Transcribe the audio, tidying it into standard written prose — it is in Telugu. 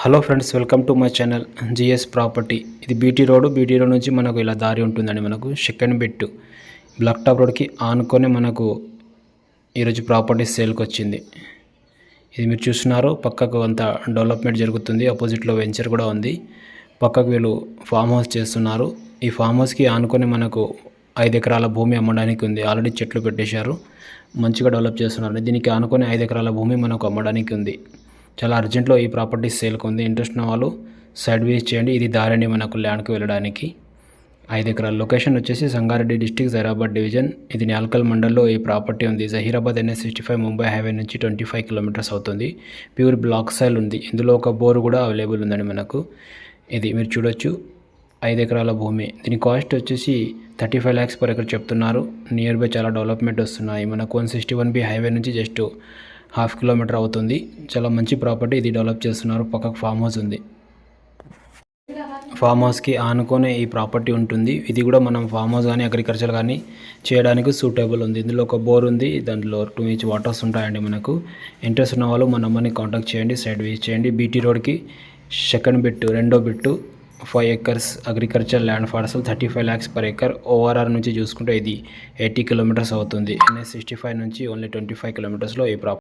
Hello friends, welcome to my channel GS property. ఇది బీటీ రోడ్ నుంచి మనకు ఇలా దారి ఉంటుందండి. మనకు సెకండ్ బిట్ బ్లాక్ టాప్ రోడ్కి ఆనుకొని మనకు ఈరోజు ప్రాపర్టీ సేల్కి వచ్చింది. ఇది మీరు చూస్తున్నారు, పక్కకు అంతా డెవలప్మెంట్ జరుగుతుంది. ఆపోజిట్లో వెంచర్ కూడా ఉంది. పక్కకు వీళ్ళు ఫామ్ హౌస్ చేస్తున్నారు. ఈ ఫామ్ హౌస్కి ఆనుకొని మనకు 5 ఎకరాల భూమి అమ్మడానికి ఉంది. ఆల్రెడీ చెట్లు పెట్టేశారు, మంచిగా డెవలప్ చేస్తున్నారు. దీనికి ఆనుకొని 5 ఎకరాల భూమి మనకు అమ్మడానికి ఉంది. చాలా అర్జెంట్లో ఈ ప్రాపర్టీ సేల్కి ఉంది. ఇంట్రెస్ట్ ఉన్న వాళ్ళు సైడ్ విజిట్ చేయండి. ఇది దారండి మనకు ల్యాండ్కి వెళ్ళడానికి. 5 ఎకరాల లొకేషన్ వచ్చేసి సంగారెడ్డి డిస్టిక్, జైరాబాద్ డివిజన్. ఇది న్యాల్కల్ మండల్లో ఈ ప్రాపర్టీ ఉంది. జహీరాబాద్ NH65 ముంబై హైవే నుంచి 25 కిలోమీటర్స్ అవుతుంది. ప్యూర్ బ్లాక్ సైల్ ఉంది. ఇందులో ఒక బోర్ కూడా అవైలబుల్ ఉందండి మనకు. ఇది మీరు చూడొచ్చు, 5 ఎకరాల భూమి. దీని కాస్ట్ వచ్చేసి 35 lakhs per acre చెప్తున్నారు. నియర్ బై చాలా డెవలప్మెంట్ వస్తున్నాయి. మనకు 161B హైవే నుంచి జస్ట్ 1/2 కిలోమీటర్ అవుతుంది. చాలా మంచి ప్రాపర్టీ. ఇది డెవలప్ చేస్తున్నారు. పక్కకు ఫామ్ హౌస్ ఉంది. ఫామ్ హౌస్కి ఆనుకొని ఈ ప్రాపర్టీ ఉంటుంది. ఇది కూడా మనం ఫామ్ హౌస్ కానీ అగ్రికల్చర్ కానీ చేయడానికి సూటబుల్ ఉంది. ఇందులో ఒక బోర్ ఉంది. దాంట్లో 2 inch వాటర్స్ ఉంటాయండి మనకు. ఇంట్రెస్ట్ ఉన్న వాళ్ళు మా నెంబర్ని కాంటాక్ట్ చేయండి, సైడ్ విజిట్ చేయండి. బీటీ రోడ్కి సెకండ్ బిట్, రెండో bit 5 acres agriculture land parcel, 35 lakhs per acre. ORR నుంచి చూసుకుంటే ఇది 80 కిలోమీటర్స్ అవుతుంది. NH65 నుంచి ఓన్లీ 25 కిలోమీటర్స్లో ఈ ప్రాపర్టీ.